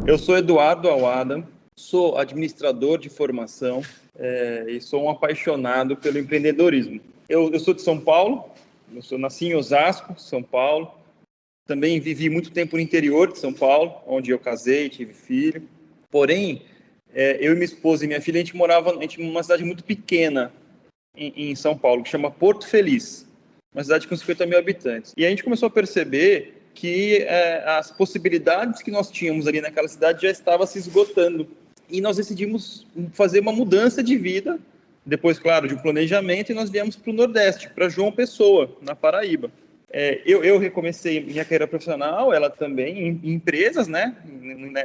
Eu sou Eduardo Awada, sou administrador de formação e sou um apaixonado pelo empreendedorismo. Eu sou de São Paulo, nasci em Osasco, São Paulo. Também vivi muito tempo no interior de São Paulo, onde eu casei, tive filho. Porém, eu e minha esposa e minha filha, a gente morava numa cidade muito pequena em São Paulo, que chama Porto Feliz, uma cidade com 50 mil habitantes. E a gente começou a perceber que as possibilidades que nós tínhamos ali naquela cidade já estavam se esgotando. E nós decidimos fazer uma mudança de vida, depois, claro, de um planejamento, e nós viemos para o Nordeste, para João Pessoa, na Paraíba. Eu recomecei minha carreira profissional, ela também, em empresas, né,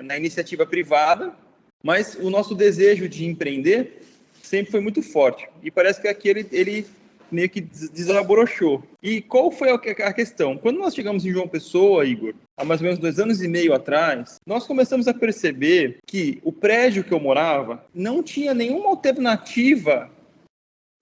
na iniciativa privada, mas o nosso desejo de empreender sempre foi muito forte. E parece que aqui ele meio que desabrochou. E qual foi a questão? Quando nós chegamos em João Pessoa, Igor, há mais ou menos 2 anos e meio atrás, nós começamos a perceber que o prédio que eu morava não tinha nenhuma alternativa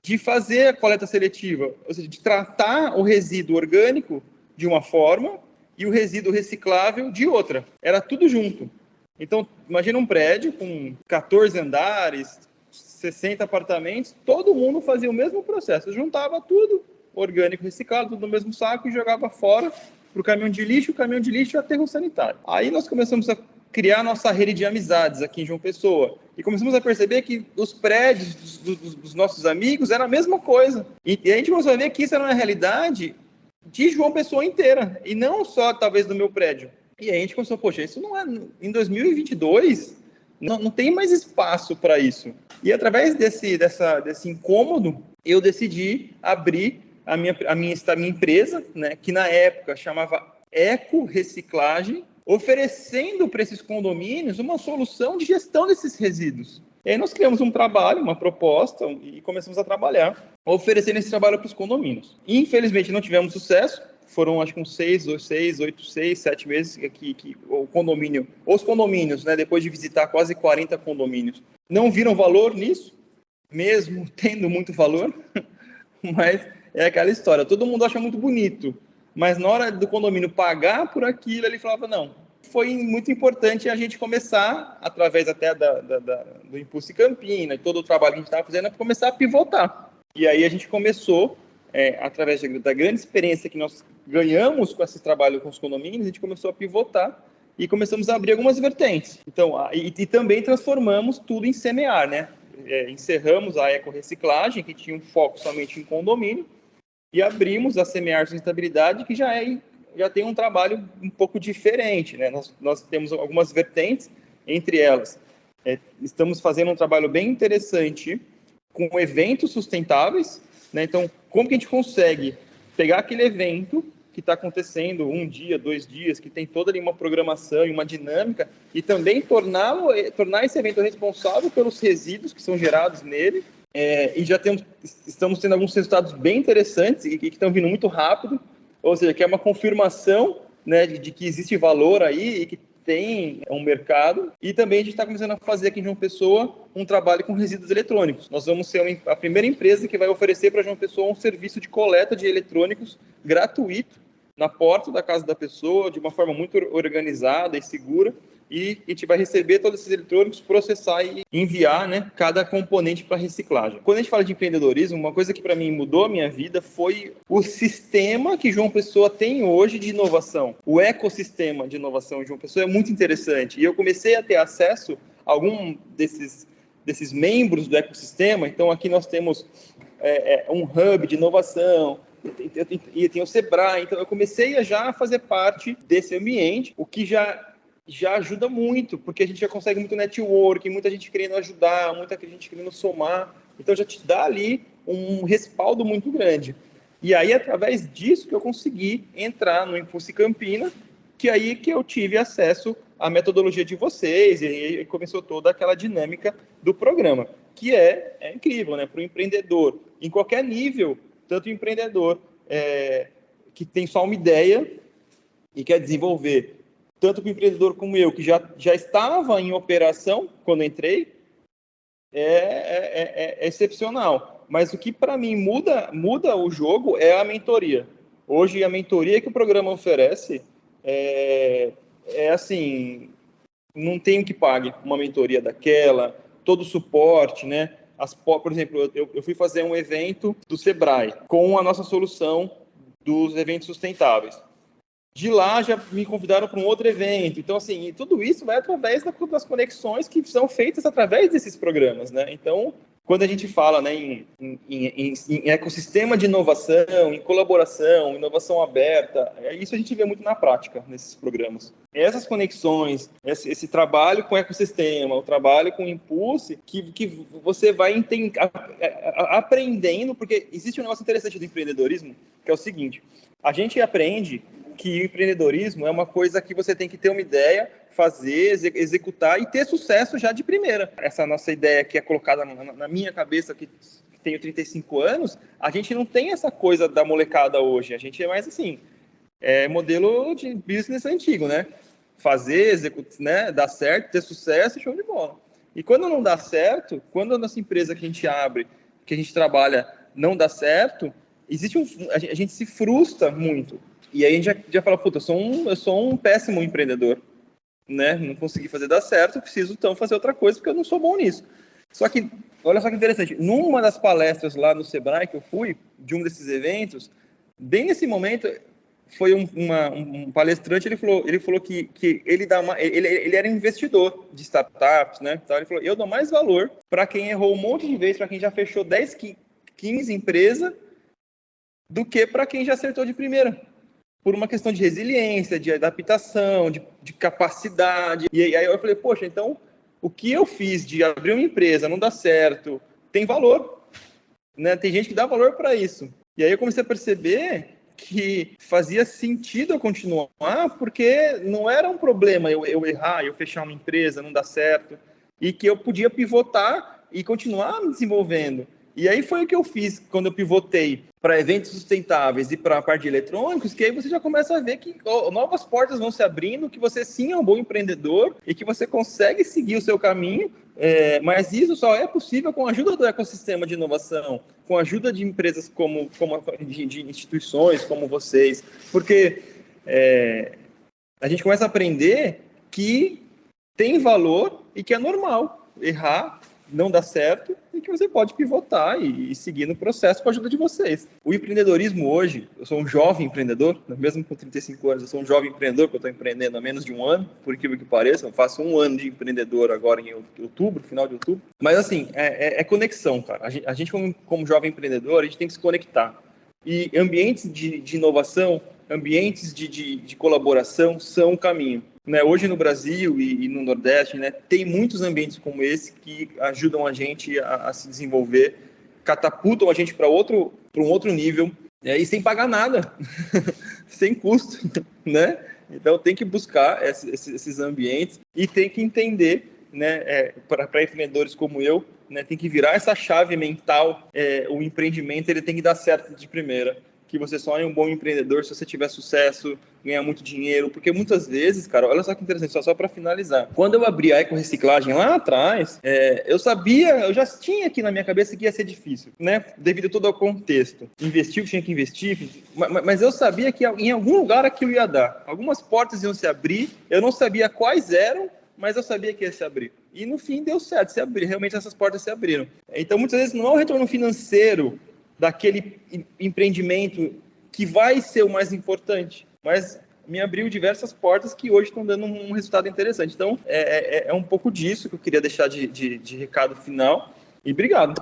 de fazer a coleta seletiva, ou seja, de tratar o resíduo orgânico de uma forma e o resíduo reciclável de outra. Era tudo junto. Então, imagina um prédio com 14 andares, 60 apartamentos, todo mundo fazia o mesmo processo, juntava tudo, orgânico reciclado, tudo no mesmo saco e jogava fora para o caminhão de lixo e aterro sanitário. Aí nós começamos a criar nossa rede de amizades aqui em João Pessoa e começamos a perceber que os prédios dos nossos amigos eram a mesma coisa. E a gente começou a ver que isso era uma realidade de João Pessoa inteira e não só, talvez, do meu prédio. E aí a gente começou, poxa, isso não é... Em 2022... Não tem mais espaço para isso. E através desse incômodo, eu decidi abrir a minha empresa, né, que na época chamava Eco Reciclagem, oferecendo para esses condomínios uma solução de gestão desses resíduos. E aí nós criamos um trabalho, uma proposta, e começamos a trabalhar, oferecendo esse trabalho para os condomínios. Infelizmente não tivemos sucesso. Foram, acho que uns 7 meses que os condomínios, né, depois de visitar quase 40 condomínios, não viram valor nisso, mesmo tendo muito valor, mas é aquela história, todo mundo acha muito bonito, mas na hora do condomínio pagar por aquilo, ele falava, não. Foi muito importante a gente começar, através até do Impulse Campina, e todo o trabalho que a gente estava fazendo, a começar a pivotar. E aí a gente começou, através da grande experiência que nós ganhamos com esse trabalho com os condomínios, a gente começou a pivotar e começamos a abrir algumas vertentes. Então, e também transformamos tudo em semear, né? Encerramos a eco-reciclagem, que tinha um foco somente em condomínio, e abrimos a Semear Sustentabilidade, que já tem um trabalho um pouco diferente, né? Nós temos algumas vertentes, entre elas, estamos fazendo um trabalho bem interessante com eventos sustentáveis, né? Então, como que a gente consegue pegar aquele evento que está acontecendo 1 dia, 2 dias, que tem toda ali uma programação e uma dinâmica, e também tornar esse evento responsável pelos resíduos que são gerados nele, e estamos tendo alguns resultados bem interessantes e que estão vindo muito rápido, ou seja, que é uma confirmação, né, de que existe valor aí e que tem um mercado. E também a gente está começando a fazer aqui em João Pessoa um trabalho com resíduos eletrônicos. Nós vamos ser a primeira empresa que vai oferecer para João Pessoa um serviço de coleta de eletrônicos gratuito na porta da casa da pessoa, de uma forma muito organizada e segura, e a gente vai receber todos esses eletrônicos, processar e enviar, né, cada componente para reciclagem. Quando a gente fala de empreendedorismo, uma coisa que para mim mudou a minha vida foi o sistema que João Pessoa tem hoje de inovação. O ecossistema de inovação de João Pessoa é muito interessante, e eu comecei a ter acesso a algum desses membros do ecossistema. Então aqui nós temos um hub de inovação, e tem o Sebrae. Então eu comecei a já fazer parte desse ambiente, o que já ajuda muito, porque a gente já consegue muito network, muita gente querendo ajudar, muita gente querendo somar, então já te dá ali um respaldo muito grande. E aí, através disso, que eu consegui entrar no Impulse Campina, que aí que eu tive acesso à metodologia de vocês, e aí começou toda aquela dinâmica do programa, que é incrível, né? Para o empreendedor, em qualquer nível, tanto o empreendedor que tem só uma ideia e quer desenvolver, tanto para o empreendedor como eu, que já estava em operação quando entrei, é excepcional. Mas o que para mim muda o jogo é a mentoria. Hoje a mentoria que o programa oferece é assim, não tenho que pague uma mentoria daquela, todo o suporte, né? Por exemplo, eu fui fazer um evento do Sebrae com a nossa solução dos eventos sustentáveis. De lá já me convidaram para um outro evento. Então, assim, tudo isso vai através das conexões que são feitas através desses programas, né? Então, quando a gente fala, né, em ecossistema de inovação, em colaboração, inovação aberta, isso a gente vê muito na prática nesses programas. Essas conexões, esse trabalho com o ecossistema, o trabalho com o Impulse, que você vai aprendendo, porque existe um negócio interessante do empreendedorismo, que é o seguinte: a gente aprende que o empreendedorismo é uma coisa que você tem que ter uma ideia, fazer, executar e ter sucesso já de primeira. Essa nossa ideia que é colocada na minha cabeça, que tenho 35 anos, a gente não tem essa coisa da molecada hoje. A gente é mais assim, modelo de business antigo, né? Fazer, executar, né? Dar certo, ter sucesso e show de bola. E quando não dá certo, quando a nossa empresa que a gente abre, que a gente trabalha, não dá certo, a gente se frustra muito. E aí a gente já fala, puta, eu sou um péssimo empreendedor, né? Não consegui fazer dar certo, preciso então fazer outra coisa porque eu não sou bom nisso. Só que, olha só que interessante, numa das palestras lá no Sebrae que eu fui, de um desses eventos, bem nesse momento, foi um palestrante, ele falou que ele era investidor de startups, né? Então ele falou, eu dou mais valor para quem errou um monte de vezes, para quem já fechou 10, 15 empresas, do que para quem já acertou de primeira. Por uma questão de resiliência, de adaptação, de capacidade. E aí eu falei, poxa, então o que eu fiz de abrir uma empresa, não dá certo, tem valor, né? Tem gente que dá valor para isso. E aí eu comecei a perceber que fazia sentido eu continuar, porque não era um problema eu errar, eu fechar uma empresa, não dar certo, e que eu podia pivotar e continuar me desenvolvendo. E aí foi o que eu fiz quando eu pivotei para eventos sustentáveis e para a parte de eletrônicos, que aí você já começa a ver que novas portas vão se abrindo, que você sim é um bom empreendedor e que você consegue seguir o seu caminho, mas isso só é possível com a ajuda do ecossistema de inovação, com a ajuda de empresas de instituições como vocês, porque a gente começa a aprender que tem valor e que é normal errar, não dá certo, e que você pode pivotar e seguir no processo com a ajuda de vocês. O empreendedorismo hoje, eu sou um jovem empreendedor, mesmo com 35 anos, eu sou um jovem empreendedor, porque eu estou empreendendo há menos de um ano, por incrível que pareça, eu faço 1 ano de empreendedor agora em outubro, final de outubro. Mas assim, é conexão, cara. A gente como jovem empreendedor, a gente tem que se conectar. E ambientes de inovação, ambientes de colaboração são o caminho. Né, hoje no Brasil e no Nordeste, né, tem muitos ambientes como esse que ajudam a gente a se desenvolver, catapultam a gente para um outro nível, e sem pagar nada, sem custo, né? Então tem que buscar esses ambientes e tem que entender, né, para empreendedores como eu, né, tem que virar essa chave mental, o empreendimento ele tem que dar certo de primeira. Que você só é um bom empreendedor se você tiver sucesso, ganhar muito dinheiro, porque muitas vezes, cara, olha só que interessante, só para finalizar. Quando eu abri a ecorreciclagem lá atrás, eu já tinha aqui na minha cabeça que ia ser difícil, né? Devido todo ao contexto. Investir, tinha que investir, mas eu sabia que em algum lugar aquilo ia dar. Algumas portas iam se abrir, eu não sabia quais eram, mas eu sabia que ia se abrir. E no fim deu certo, se abriu, realmente essas portas se abriram. Então muitas vezes não é o retorno financeiro daquele empreendimento que vai ser o mais importante, mas me abriu diversas portas que hoje estão dando um resultado interessante. Então, é um pouco disso que eu queria deixar de recado final. E obrigado.